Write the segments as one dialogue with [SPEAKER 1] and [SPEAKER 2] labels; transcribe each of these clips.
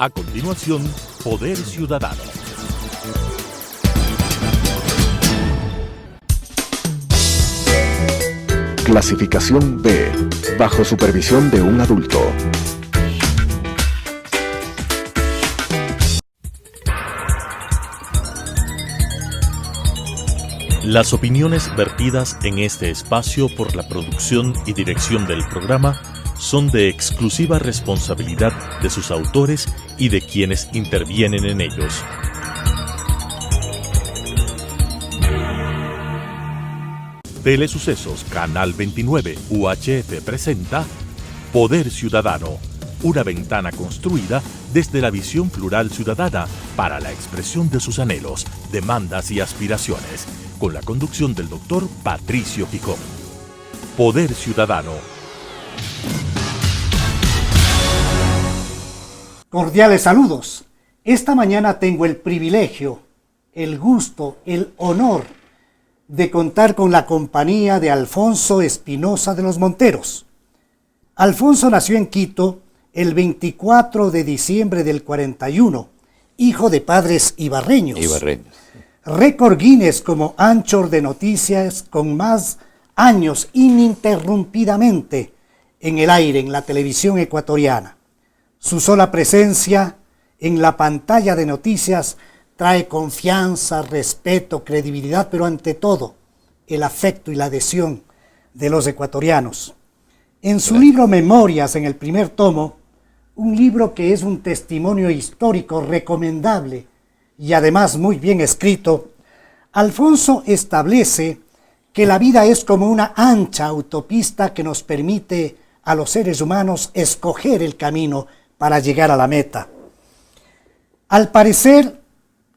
[SPEAKER 1] A continuación, Poder Ciudadano.
[SPEAKER 2] Clasificación B, bajo supervisión de un adulto.
[SPEAKER 1] Las opiniones vertidas en este espacio por la producción y dirección del programa son de exclusiva responsabilidad de sus autores y de quienes intervienen en ellos. Telesucesos Canal 29 UHF presenta Poder Ciudadano, una ventana construida desde la visión plural ciudadana para la expresión de sus anhelos, demandas y aspiraciones, con la conducción del doctor Patricio Picón. Poder Ciudadano.
[SPEAKER 3] Cordiales saludos. Esta mañana tengo el privilegio, el gusto, el honor de contar con la compañía de Alfonso Espinosa de los Monteros. Alfonso nació en Quito el 24 de diciembre del 41, hijo de padres ibarreños. Récord Guinness como anchor de noticias con más años ininterrumpidamente en el aire en la televisión ecuatoriana. Su sola presencia en la pantalla de noticias trae confianza, respeto, credibilidad, pero ante todo, el afecto y la adhesión de los ecuatorianos. En su libro Memorias, en el primer tomo, un libro que es un testimonio histórico recomendable y además muy bien escrito, Alfonso establece que la vida es como una ancha autopista que nos permite a los seres humanos escoger el camino para llegar a la meta. Al parecer,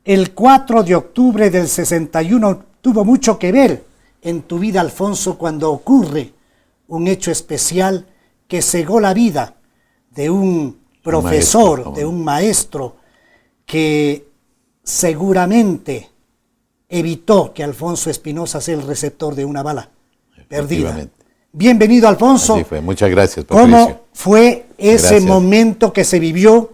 [SPEAKER 3] el 4 de octubre del 61 tuvo mucho que ver en tu vida, Alfonso, cuando ocurre un hecho especial que cegó la vida de un profesor, de un maestro, que seguramente evitó que Alfonso Espinosa sea el receptor de una bala perdida. Bienvenido, Alfonso.
[SPEAKER 4] Así fue. Muchas gracias, Patricio.
[SPEAKER 3] ¿Cómo fue ese momento que se vivió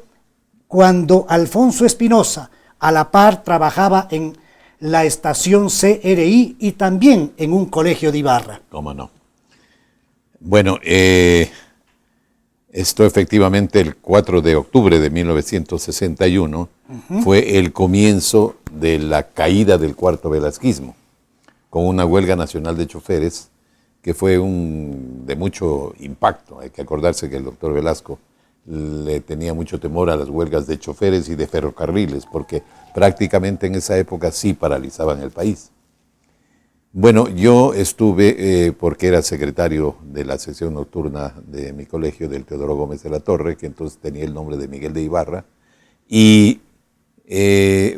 [SPEAKER 3] cuando Alfonso Espinosa a la par trabajaba en la estación CRI y también en un colegio de Ibarra?
[SPEAKER 4] ¿Cómo no? Bueno, esto efectivamente el 4 de octubre de 1961 fue el comienzo de la caída del cuarto velasquismo, con una huelga nacional de choferes que fue de mucho impacto. Hay que acordarse que el doctor Velasco le tenía mucho temor a las huelgas de choferes y de ferrocarriles, porque prácticamente en esa época sí paralizaban el país. Bueno, yo estuve, porque era secretario de la sección nocturna de mi colegio, del Teodoro Gómez de la Torre, que entonces tenía el nombre de Miguel de Ibarra, y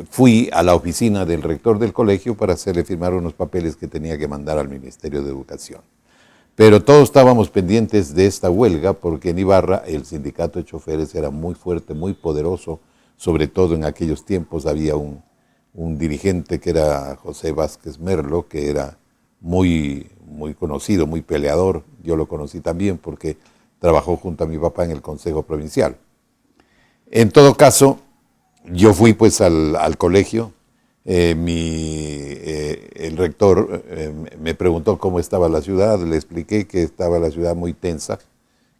[SPEAKER 4] fui a la oficina del rector del colegio para hacerle firmar unos papeles que tenía que mandar al Ministerio de Educación. Pero todos estábamos pendientes de esta huelga porque en Ibarra el sindicato de choferes era muy fuerte, muy poderoso, sobre todo en aquellos tiempos había un dirigente que era José Vázquez Merlo, que era muy conocido, muy peleador. Yo lo conocí también porque trabajó junto a mi papá en el Consejo Provincial. En todo caso, yo fui pues al colegio. El rector me preguntó cómo estaba la ciudad, le expliqué que estaba la ciudad muy tensa,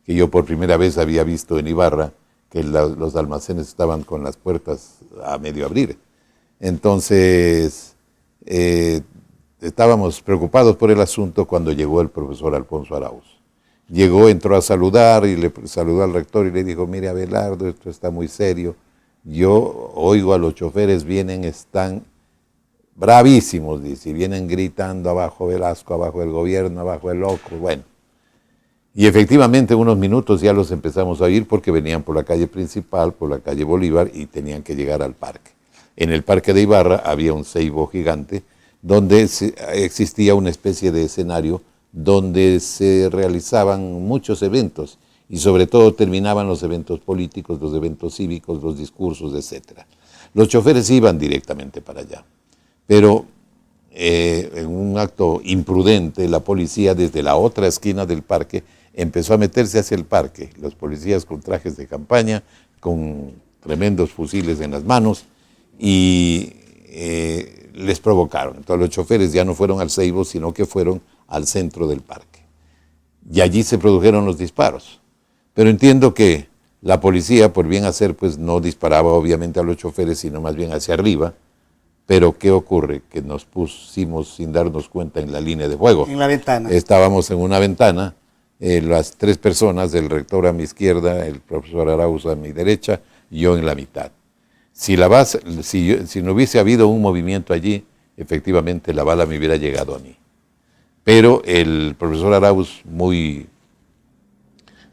[SPEAKER 4] que yo por primera vez había visto en Ibarra que los almacenes estaban con las puertas a medio abrir. Entonces, estábamos preocupados por el asunto cuando llegó el profesor Alfonso Arauz. Llegó, entró a saludar y le saludó al rector y le dijo: mire, Abelardo, esto está muy serio. Yo oigo a los choferes, están bravísimos, dice, y vienen gritando abajo Velasco, abajo el gobierno, abajo el loco, bueno. Y efectivamente, en unos minutos ya los empezamos a oír porque venían por la calle principal, por la calle Bolívar, y tenían que llegar al parque. En el parque de Ibarra había un ceibo gigante donde existía una especie de escenario donde se realizaban muchos eventos y sobre todo terminaban los eventos políticos, los eventos cívicos, los discursos, etc. Los choferes iban directamente para allá, pero en un acto imprudente la policía desde la otra esquina del parque empezó a meterse hacia el parque, los policías con trajes de campaña, con tremendos fusiles en las manos y les provocaron. Entonces los choferes ya no fueron al Seibo, sino que fueron al centro del parque. Y allí se produjeron los disparos. Pero entiendo que la policía, por bien hacer, pues no disparaba obviamente a los choferes, sino más bien hacia arriba. Pero ¿qué ocurre? Que nos pusimos sin darnos cuenta en la línea de fuego.
[SPEAKER 3] En la ventana.
[SPEAKER 4] Estábamos en una ventana, las tres personas, el rector a mi izquierda, el profesor Arauz a mi derecha, y yo en la mitad. Si no hubiese habido un movimiento allí, efectivamente la bala me hubiera llegado a mí. Pero el profesor Arauz, muy,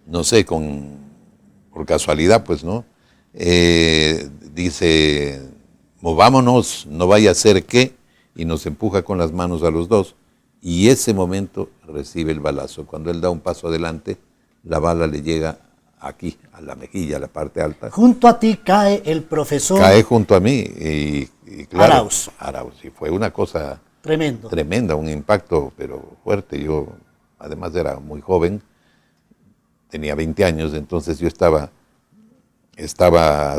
[SPEAKER 4] no sé, por casualidad, pues, ¿no? Dice, movámonos, no vaya a ser que, y nos empuja con las manos a los dos. Y ese momento recibe el balazo. Cuando él da un paso adelante, la bala le llega aquí, a la mejilla, a la parte alta.
[SPEAKER 3] Junto a ti cae el profesor.
[SPEAKER 4] Cae junto a mí y claro,
[SPEAKER 3] Arauz.
[SPEAKER 4] Arauz. Y fue una cosa
[SPEAKER 3] tremenda,
[SPEAKER 4] un impacto, pero fuerte. Yo, además, era muy joven, tenía 20 años, entonces yo estaba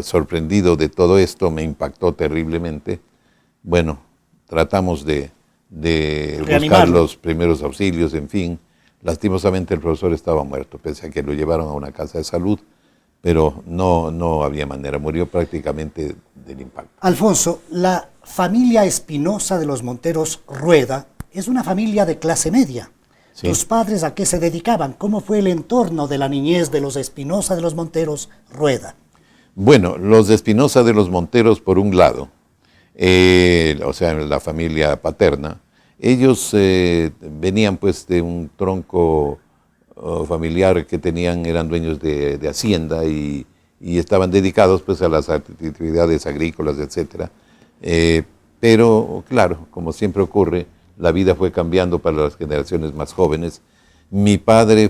[SPEAKER 4] sorprendido de todo esto, me impactó terriblemente. Bueno, tratamos de buscar los primeros auxilios, en fin. Lastimosamente el profesor estaba muerto, pese a que lo llevaron a una casa de salud, pero no había manera, murió prácticamente del impacto.
[SPEAKER 3] Alfonso, la familia Espinosa de los Monteros Rueda es una familia de clase media. Sí. ¿Tus padres a qué se dedicaban? ¿Cómo fue el entorno de la niñez de los Espinosa de los Monteros Rueda?
[SPEAKER 4] Bueno, los Espinosa de los Monteros, por un lado, o sea, la familia paterna, ellos venían pues de un tronco familiar que eran dueños de hacienda y estaban dedicados pues a las actividades agrícolas, etc. Pero claro, como siempre ocurre, la vida fue cambiando para las generaciones más jóvenes. Mi padre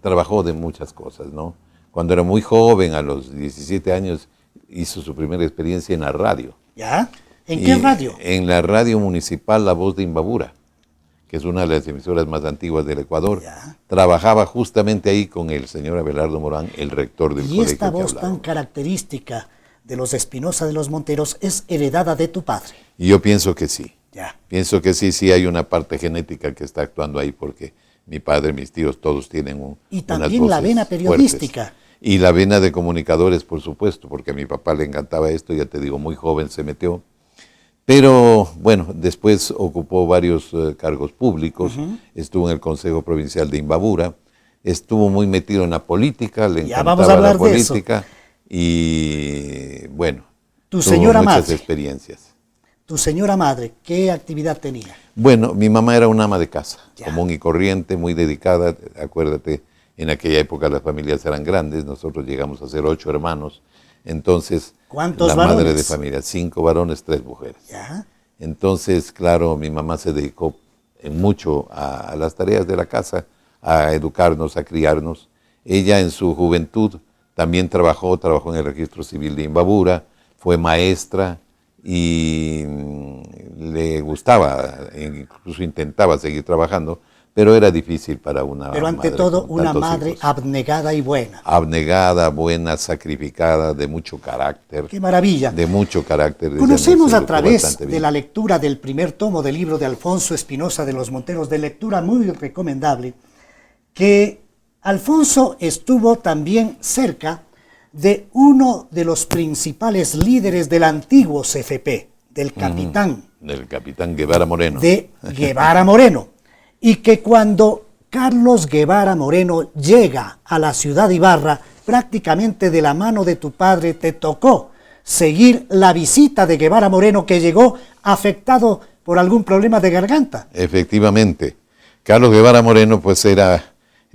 [SPEAKER 4] trabajó de muchas cosas, ¿no? Cuando era muy joven, a los 17 años, hizo su primera experiencia en la radio.
[SPEAKER 3] ¿Ya? ¿En qué radio?
[SPEAKER 4] En la radio municipal La Voz de Imbabura, que es una de las emisoras más antiguas del Ecuador.
[SPEAKER 3] ¿Ya?
[SPEAKER 4] Trabajaba justamente ahí con el señor Abelardo Morán, el rector del colegio.
[SPEAKER 3] ¿Y esta voz tan característica de los Espinosa de los Monteros es heredada de tu padre?
[SPEAKER 4] Y yo pienso que sí.
[SPEAKER 3] Ya.
[SPEAKER 4] Pienso que sí hay una parte genética que está actuando ahí, porque mi padre, mis tíos, todos tienen
[SPEAKER 3] y también la vena periodística.
[SPEAKER 4] Fuertes. Y la vena de comunicadores, por supuesto, porque a mi papá le encantaba esto, ya te digo, muy joven se metió. Pero bueno, después ocupó varios cargos públicos, estuvo en el Consejo Provincial de Imbabura, estuvo muy metido en la política, le encantaba la política y bueno,
[SPEAKER 3] tu señora
[SPEAKER 4] muchas
[SPEAKER 3] madre,
[SPEAKER 4] experiencias.
[SPEAKER 3] ¿Tu señora madre qué actividad tenía?
[SPEAKER 4] Bueno, mi mamá era una ama de casa,
[SPEAKER 3] ya,
[SPEAKER 4] común y corriente, muy dedicada. Acuérdate, en aquella época las familias eran grandes, nosotros llegamos a ser 8 hermanos. Entonces,
[SPEAKER 3] ¿cuántos
[SPEAKER 4] la
[SPEAKER 3] varones?
[SPEAKER 4] Madre de familia, 5 varones, 3 mujeres.
[SPEAKER 3] ¿Ya?
[SPEAKER 4] Entonces, claro, mi mamá se dedicó mucho a las tareas de la casa, a educarnos, a criarnos. Ella en su juventud también trabajó en el registro civil de Imbabura, fue maestra y le gustaba, incluso intentaba seguir trabajando, pero era difícil para una madre.
[SPEAKER 3] Pero ante todo, una madre abnegada y buena.
[SPEAKER 4] Abnegada, buena, sacrificada, de mucho carácter.
[SPEAKER 3] ¡Qué maravilla!
[SPEAKER 4] De mucho carácter.
[SPEAKER 3] Conocemos a través de la lectura del primer tomo del libro de Alfonso Espinosa de los Monteros, de lectura muy recomendable, que Alfonso estuvo también cerca de uno de los principales líderes del antiguo CFP, del capitán.
[SPEAKER 4] Del capitán Guevara Moreno.
[SPEAKER 3] De Guevara Moreno. Y que cuando Carlos Guevara Moreno llega a la ciudad de Ibarra, prácticamente de la mano de tu padre te tocó seguir la visita de Guevara Moreno, que llegó afectado por algún problema de garganta.
[SPEAKER 4] Efectivamente. Carlos Guevara Moreno pues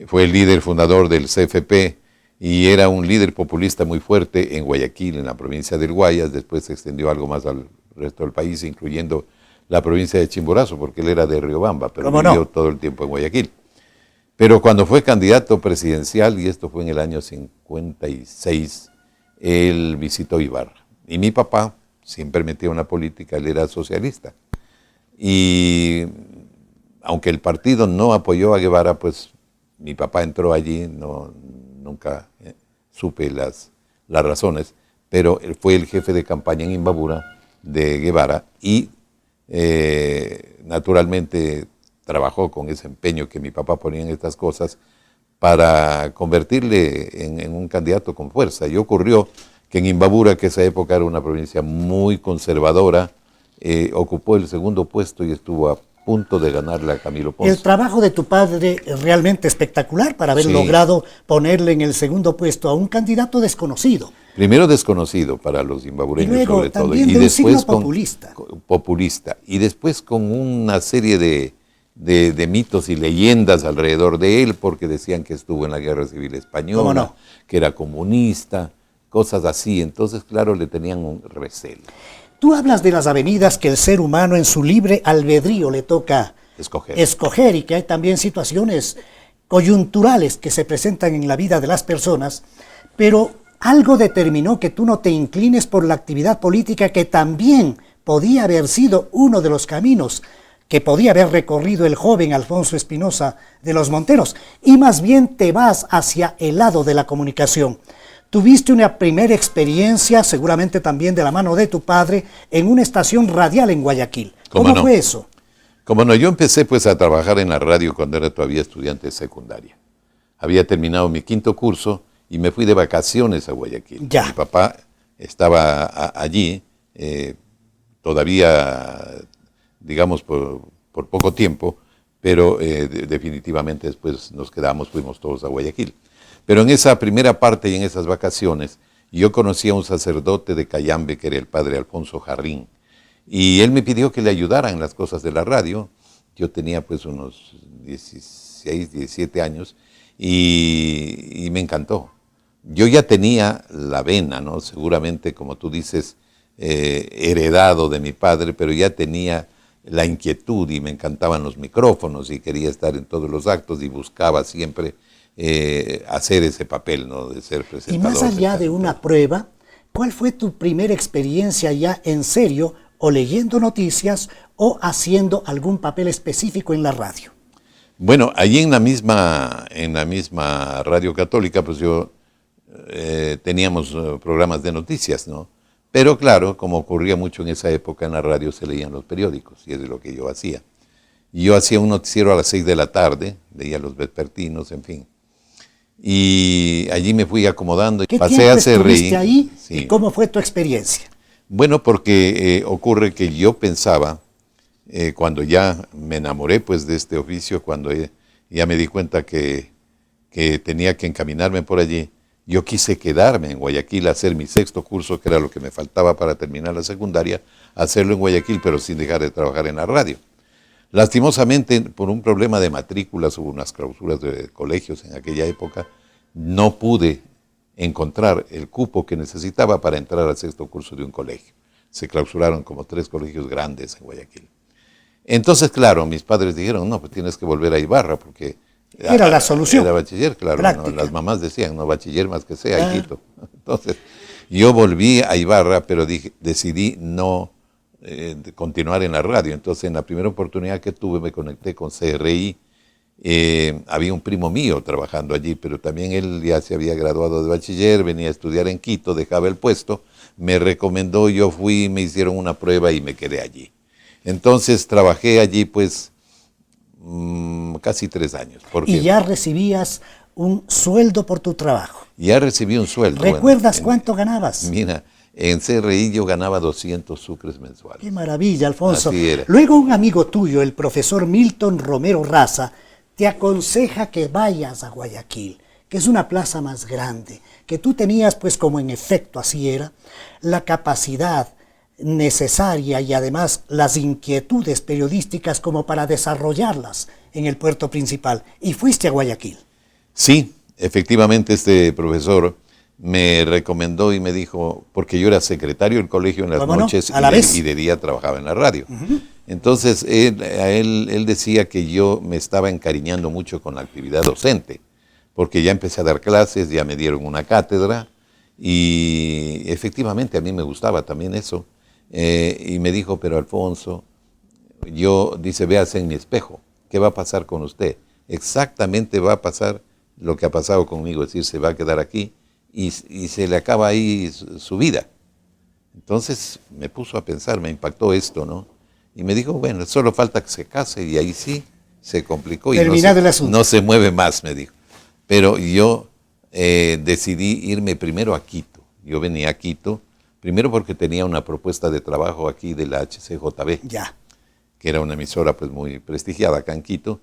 [SPEAKER 4] fue el líder fundador del CFP y era un líder populista muy fuerte en Guayaquil, en la provincia del Guayas. Después se extendió algo más al resto del país, incluyendo la provincia de Chimborazo, porque él era de Riobamba, pero vivió todo el tiempo en Guayaquil. Pero cuando fue candidato presidencial, y esto fue en el año 56, él visitó Ibarra. Y mi papá siempre metió en la política, él era socialista. Y aunque el partido no apoyó a Guevara, pues mi papá entró allí, nunca supe las razones, pero él fue el jefe de campaña en Imbabura de Guevara y naturalmente trabajó con ese empeño que mi papá ponía en estas cosas para convertirle en un candidato con fuerza. Y ocurrió que en Imbabura, que esa época era una provincia muy conservadora, ocupó el segundo puesto y estuvo a punto de ganarle a Camilo Ponce.
[SPEAKER 3] El trabajo de tu padre es realmente espectacular para haber
[SPEAKER 4] Sí.
[SPEAKER 3] logrado ponerle en el segundo puesto a un candidato desconocido.
[SPEAKER 4] Primero desconocido para los imbabureños,
[SPEAKER 3] Y luego
[SPEAKER 4] sobre todo,
[SPEAKER 3] también
[SPEAKER 4] y
[SPEAKER 3] de un
[SPEAKER 4] después
[SPEAKER 3] signo populista.
[SPEAKER 4] populista, y después con una serie de mitos y leyendas alrededor de él, porque decían que estuvo en la Guerra Civil Española,
[SPEAKER 3] ¿Cómo no?
[SPEAKER 4] que era comunista, cosas así. Entonces, claro, le tenían un recelo.
[SPEAKER 3] Tú hablas de las avenidas que el ser humano en su libre albedrío le toca escoger y que hay también situaciones coyunturales que se presentan en la vida de las personas, pero algo determinó que tú no te inclines por la actividad política, que también podía haber sido uno de los caminos que podía haber recorrido el joven Alfonso Espinosa de los Monteros, y más bien te vas hacia el lado de la comunicación. Tuviste una primera experiencia, seguramente también de la mano de tu padre, en una estación radial en Guayaquil. ¿Cómo fue eso?
[SPEAKER 4] Como no, yo empecé pues a trabajar en la radio cuando era todavía estudiante de secundaria. Había terminado mi quinto curso y me fui de vacaciones a Guayaquil.
[SPEAKER 3] Ya.
[SPEAKER 4] Mi papá estaba allí, todavía, digamos, por poco tiempo, pero definitivamente después nos quedamos, fuimos todos a Guayaquil. Pero en esa primera parte y en esas vacaciones, yo conocí a un sacerdote de Cayambe, que era el padre Alfonso Jarrín, y él me pidió que le ayudara en las cosas de la radio. Yo tenía pues unos 16, 17 años, y me encantó. Yo ya tenía la vena, ¿no? Seguramente, como tú dices, heredado de mi padre, pero ya tenía la inquietud y me encantaban los micrófonos y quería estar en todos los actos y buscaba siempre hacer ese papel, ¿no? De ser presentador.
[SPEAKER 3] Y más allá de una prueba, ¿cuál fue tu primera experiencia ya en serio, o leyendo noticias o haciendo algún papel específico en la radio?
[SPEAKER 4] Bueno, allí en la misma Radio Católica, pues yo teníamos programas de noticias, ¿no? Pero claro, como ocurría mucho en esa época en la radio, se leían los periódicos, y es de lo que yo hacía. Y yo hacía un noticiero a las 6 de la tarde, leía los vespertinos, en fin. Y allí me fui acomodando y
[SPEAKER 3] ¿Qué
[SPEAKER 4] pasé a
[SPEAKER 3] tiempo estuviste
[SPEAKER 4] CRI.
[SPEAKER 3] ahí
[SPEAKER 4] Sí.
[SPEAKER 3] y cómo fue tu experiencia?
[SPEAKER 4] Bueno, porque ocurre que yo pensaba, cuando ya me enamoré pues de este oficio, cuando ya me di cuenta que tenía que encaminarme por allí, yo quise quedarme en Guayaquil a hacer mi sexto curso, que era lo que me faltaba para terminar la secundaria, hacerlo en Guayaquil, pero sin dejar de trabajar en la radio. Lastimosamente, por un problema de matrículas, hubo unas clausuras de colegios en aquella época, no pude encontrar el cupo que necesitaba para entrar al sexto curso de un colegio. Se clausuraron como 3 colegios grandes en Guayaquil. Entonces, claro, mis padres dijeron, no, pues tienes que volver a Ibarra, porque
[SPEAKER 3] Era la solución.
[SPEAKER 4] Era bachiller, claro. ¿No? Las mamás decían, no, bachiller más que sea, hijito. Entonces, yo volví a Ibarra, pero decidí no continuar en la radio. Entonces, en la primera oportunidad que tuve, me conecté con CRI. Había un primo mío trabajando allí, pero también él ya se había graduado de bachiller, venía a estudiar en Quito, dejaba el puesto, me recomendó, yo fui, me hicieron una prueba y me quedé allí. Entonces, trabajé allí, pues, casi 3 años.
[SPEAKER 3] Y ya recibías un sueldo por tu trabajo.
[SPEAKER 4] Ya recibí un sueldo.
[SPEAKER 3] ¿Recuerdas cuánto ganabas?
[SPEAKER 4] Mira, en CRI yo ganaba 200 sucres mensuales.
[SPEAKER 3] Qué maravilla, Alfonso.
[SPEAKER 4] Así era.
[SPEAKER 3] Luego un amigo tuyo, el profesor Milton Romero Raza, te aconseja que vayas a Guayaquil, que es una plaza más grande, que tú tenías, pues como en efecto así era, la capacidad necesaria y además las inquietudes periodísticas como para desarrollarlas en el puerto principal. Y fuiste a Guayaquil.
[SPEAKER 4] Sí, efectivamente este profesor me recomendó y me dijo, porque yo era secretario del colegio en las noches y de día trabajaba en la radio. Entonces él decía que yo me estaba encariñando mucho con la actividad docente, porque ya empecé a dar clases, ya me dieron una cátedra y efectivamente a mí me gustaba también eso. Y me dijo, pero Alfonso, dice, véase en mi espejo, ¿qué va a pasar con usted? Exactamente va a pasar lo que ha pasado conmigo, es decir, se va a quedar aquí y se le acaba ahí su vida. Entonces me puso a pensar, me impactó esto, ¿no? Y me dijo, bueno, solo falta que se case, y ahí sí se complicó y
[SPEAKER 3] Terminado el asunto.
[SPEAKER 4] no se mueve más, me dijo. Pero yo decidí irme primero a Quito. Yo venía a Quito, primero porque tenía una propuesta de trabajo aquí de la HCJB,
[SPEAKER 3] Ya.
[SPEAKER 4] que era una emisora pues muy prestigiada acá en Quito,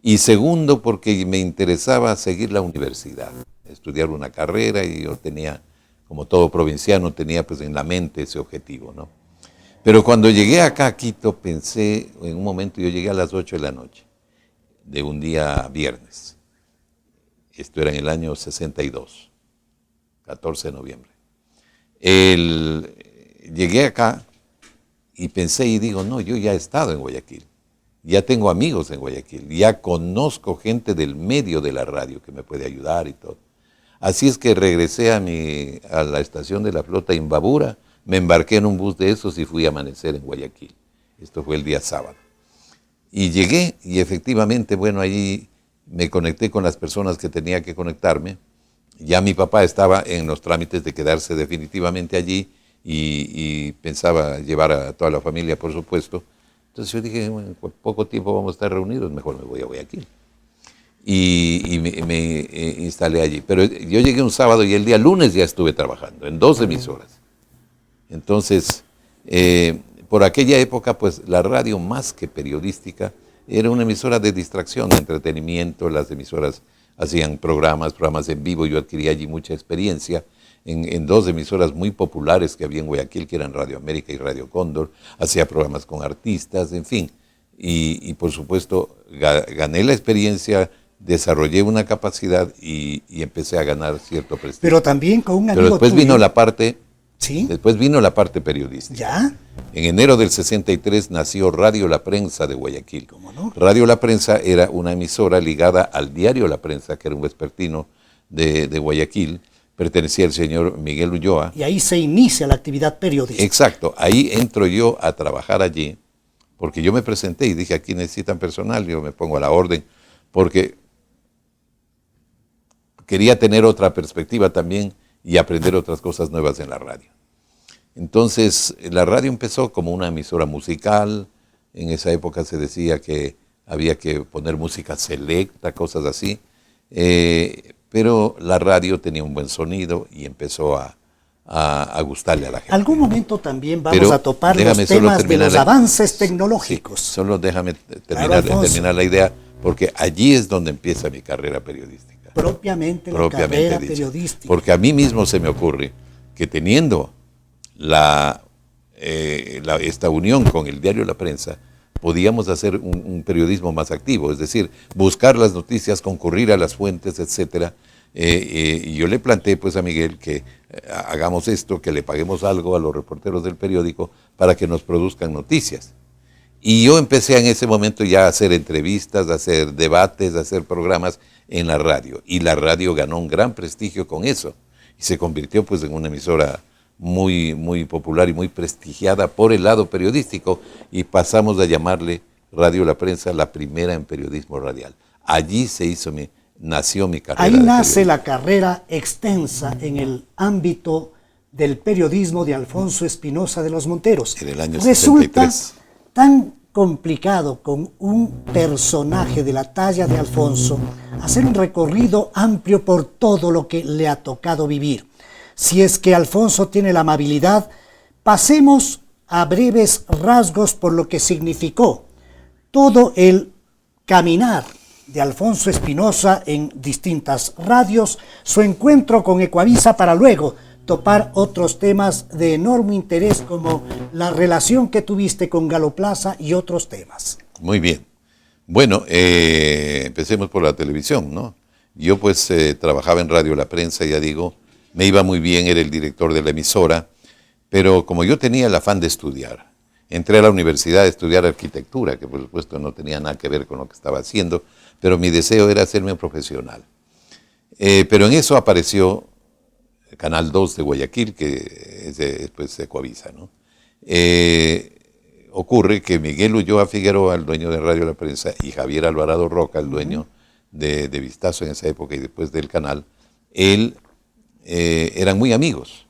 [SPEAKER 4] y segundo porque me interesaba seguir la universidad, estudiar una carrera, y yo tenía, como todo provinciano, tenía pues en la mente ese objetivo, ¿no? Pero cuando llegué acá a Quito, pensé, en un momento yo llegué a las 8 de la noche, de un día viernes. Esto era en el año 62, 14 de noviembre. Llegué acá y pensé y digo, no, yo ya he estado en Guayaquil, ya tengo amigos en Guayaquil, ya conozco gente del medio de la radio que me puede ayudar y todo. Así es que regresé a la estación de la flota Imbabura, me embarqué en un bus de esos y fui a amanecer en Guayaquil. Esto fue el día sábado. Y llegué y efectivamente, bueno, allí me conecté con las personas que tenía que conectarme. Ya mi papá estaba en los trámites de quedarse definitivamente allí y pensaba llevar a toda la familia, por supuesto. Entonces yo dije, bueno, en poco tiempo vamos a estar reunidos, mejor me voy a Guayaquil. Y me instalé allí. Pero yo llegué un sábado y el día lunes ya estuve trabajando en 2 emisoras. Entonces, por aquella época, pues la radio más que periodística era una emisora de distracción, de entretenimiento. Las emisoras hacían programas en vivo. Yo adquirí allí mucha experiencia en 2 emisoras muy populares que había en Guayaquil, que eran Radio América y Radio Cóndor. Hacía programas con artistas, en fin. Y por supuesto, gané la experiencia, desarrollé una capacidad y empecé a ganar cierto prestigio.
[SPEAKER 3] Pero también con un amigo
[SPEAKER 4] Pero después
[SPEAKER 3] tuyo.
[SPEAKER 4] vino la parte...
[SPEAKER 3] ¿Sí?
[SPEAKER 4] Después vino la parte periodística.
[SPEAKER 3] ¿Ya?
[SPEAKER 4] En enero del 63 nació Radio La Prensa de Guayaquil.
[SPEAKER 3] ¿Cómo no?
[SPEAKER 4] Radio La Prensa era una emisora ligada al diario La Prensa, que era un vespertino de Guayaquil, pertenecía al señor Miguel Ulloa.
[SPEAKER 3] Y ahí se inicia la actividad periodística.
[SPEAKER 4] Exacto, ahí entro yo a trabajar allí, porque yo me presenté y dije, aquí necesitan personal, yo me pongo a la orden, porque quería tener otra perspectiva también y aprender otras cosas nuevas en la radio. Entonces, la radio empezó como una emisora musical. En esa época se decía que había que poner música selecta, cosas así. Pero la radio tenía un buen sonido y empezó a gustarle a la gente.
[SPEAKER 3] Algún momento también vamos
[SPEAKER 4] Pero
[SPEAKER 3] a topar los
[SPEAKER 4] déjame solo
[SPEAKER 3] temas de
[SPEAKER 4] terminar
[SPEAKER 3] los avances tecnológicos.
[SPEAKER 4] Sí, solo déjame
[SPEAKER 3] Claro, Alfonso.
[SPEAKER 4] terminar la idea, porque allí es donde empieza mi carrera periodística.
[SPEAKER 3] Propiamente la carrera
[SPEAKER 4] dicho.
[SPEAKER 3] periodística.
[SPEAKER 4] Porque a mí mismo se me ocurre que teniendo esta unión con el diario La Prensa, podíamos hacer un periodismo más activo, es decir, buscar las noticias, concurrir a las fuentes, etcétera. Y yo le planteé pues a Miguel que hagamos esto, que le paguemos algo a los reporteros del periódico para que nos produzcan noticias. Y yo empecé en ese momento ya a hacer entrevistas, a hacer debates, a hacer programas en la radio. Y la radio ganó un gran prestigio con eso. Y se convirtió pues en una emisora muy, muy popular y muy prestigiada por el lado periodístico. Y pasamos a llamarle Radio La Prensa la primera en periodismo radial. Allí nació mi carrera.
[SPEAKER 3] Ahí nace la carrera extensa en el ámbito del periodismo de Alfonso Espinosa de los Monteros.
[SPEAKER 4] En el año
[SPEAKER 3] Resulta
[SPEAKER 4] 63.
[SPEAKER 3] tan complicado con un personaje de la talla de Alfonso hacer un recorrido amplio por todo lo que le ha tocado vivir. Si es que Alfonso tiene la amabilidad, pasemos a breves rasgos por lo que significó todo el caminar de Alfonso Espinosa en distintas radios, su encuentro con Ecuavisa para luego topar otros temas de enorme interés como la relación que tuviste con Galo Plaza y otros temas.
[SPEAKER 4] Muy bien. Bueno, empecemos por la televisión, ¿no? Yo pues trabajaba en Radio La Prensa, ya digo, me iba muy bien, era el director de la emisora, pero como yo tenía el afán de estudiar, entré a la universidad a estudiar arquitectura, que por supuesto no tenía nada que ver con lo que estaba haciendo, pero mi deseo era hacerme un profesional. Pero en eso apareció Canal 2 de Guayaquil, que es después de Ecuavisa, ¿no? Ocurre que Miguel Ulloa Figueroa, el dueño de Radio La Prensa, y Javier Alvarado Roca, el dueño de Vistazo en esa época y después del canal, él eran muy amigos.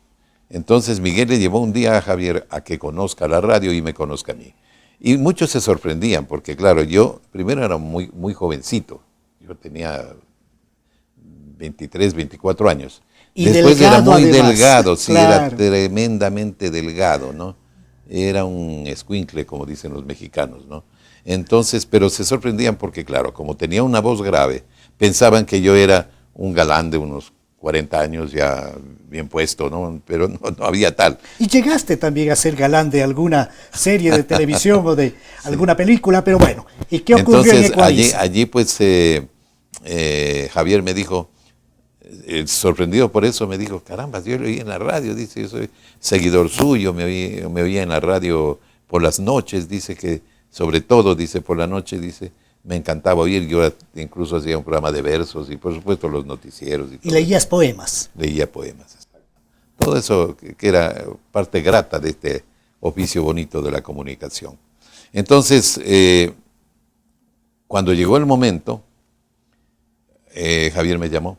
[SPEAKER 4] Entonces Miguel le llevó un día a Javier a que conozca la radio y me conozca a mí. Y muchos se sorprendían porque, claro, yo primero era muy, muy jovencito. Yo tenía 23, 24 años.
[SPEAKER 3] Y
[SPEAKER 4] después
[SPEAKER 3] delgado,
[SPEAKER 4] era muy
[SPEAKER 3] además.
[SPEAKER 4] delgado, sí,
[SPEAKER 3] Claro.
[SPEAKER 4] era tremendamente delgado, ¿no? Era un escuincle, como dicen los mexicanos, ¿no? Entonces, pero se sorprendían porque, claro, como tenía una voz grave, pensaban que yo era un galán de unos 40 años ya bien puesto, ¿no? Pero no había tal.
[SPEAKER 3] Y llegaste también a ser galán de alguna serie de televisión o de alguna película, pero bueno, ¿y qué ocurrió en
[SPEAKER 4] Entonces,
[SPEAKER 3] Ecuavisa?
[SPEAKER 4] allí pues, Javier me dijo, sorprendido por eso, me dijo, caramba, yo lo oí en la radio, dice, yo soy seguidor suyo, me oía en la radio por las noches, dice que, sobre todo, dice, por la noche, dice, me encantaba oír, yo incluso hacía un programa de versos y por supuesto los noticieros.
[SPEAKER 3] Y
[SPEAKER 4] todo
[SPEAKER 3] leías poemas.
[SPEAKER 4] leía poemas. Todo eso que era parte grata de este oficio bonito de la comunicación. Entonces, cuando llegó el momento, Javier me llamó,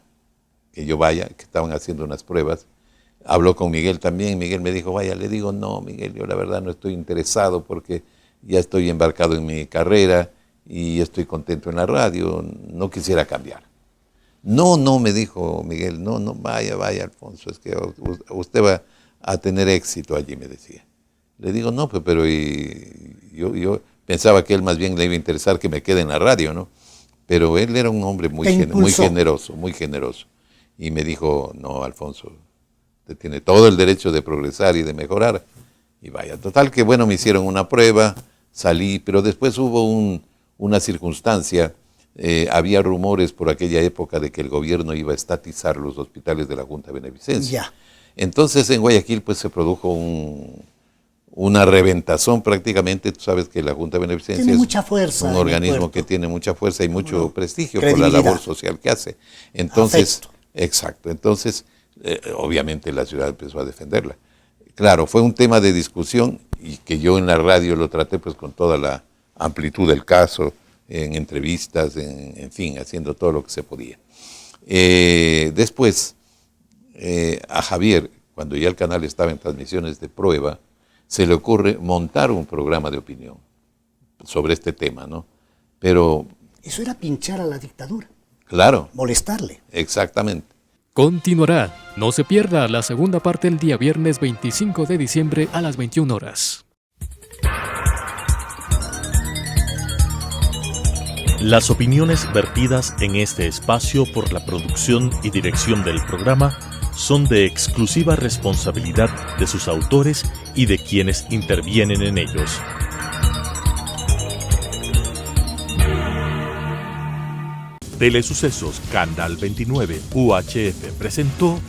[SPEAKER 4] que yo vaya, que estaban haciendo unas pruebas. Habló con Miguel también, Miguel me dijo, vaya, le digo, no, Miguel, yo la verdad no estoy interesado porque ya estoy embarcado en mi carrera y estoy contento en la radio, no quisiera cambiar. No, me dijo Miguel, no, vaya, Alfonso, es que usted va a tener éxito allí, me decía. Le digo, no, pero yo pensaba que él más bien le iba a interesar que me quede en la radio, ¿no? Pero él era un hombre muy generoso. Y me dijo, no, Alfonso, usted tiene todo el derecho de progresar y de mejorar. Y vaya, total que bueno, me hicieron una prueba, salí, pero después hubo una circunstancia. Había rumores por aquella época de que el gobierno iba a estatizar los hospitales de la Junta de Beneficencia.
[SPEAKER 3] Ya.
[SPEAKER 4] Entonces en Guayaquil pues se produjo una reventazón prácticamente. Tú sabes que la Junta de Beneficencia
[SPEAKER 3] Tiene
[SPEAKER 4] es
[SPEAKER 3] mucha fuerza
[SPEAKER 4] un
[SPEAKER 3] en el
[SPEAKER 4] organismo
[SPEAKER 3] puerto.
[SPEAKER 4] que tiene mucha fuerza y mucho prestigio por la
[SPEAKER 3] Credibilidad.
[SPEAKER 4] labor social que hace. Entonces,
[SPEAKER 3] Afecto.
[SPEAKER 4] exacto. Entonces, obviamente la ciudad empezó a defenderla. Claro, fue un tema de discusión y que yo en la radio lo traté pues con toda la amplitud del caso, en entrevistas, en fin, haciendo todo lo que se podía. Después, a Javier, cuando ya el canal estaba en transmisiones de prueba, se le ocurre montar un programa de opinión sobre este tema, ¿no? Pero,
[SPEAKER 3] Eso era pinchar a la dictadura,
[SPEAKER 4] claro,
[SPEAKER 3] molestarle.
[SPEAKER 4] exactamente.
[SPEAKER 5] Continuará. No se pierda la segunda parte el día viernes 25 de diciembre a las 21 horas.
[SPEAKER 1] Las opiniones vertidas en este espacio por la producción y dirección del programa son de exclusiva responsabilidad de sus autores y de quienes intervienen en ellos. Telesucesos Canal 29 UHF presentó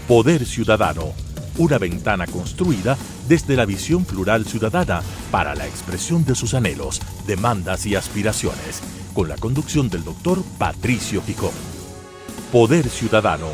[SPEAKER 1] Poder Ciudadano, una ventana construida desde la visión plural ciudadana para la expresión de sus anhelos, demandas y aspiraciones, con la conducción del doctor Patricio Gijón. Poder Ciudadano.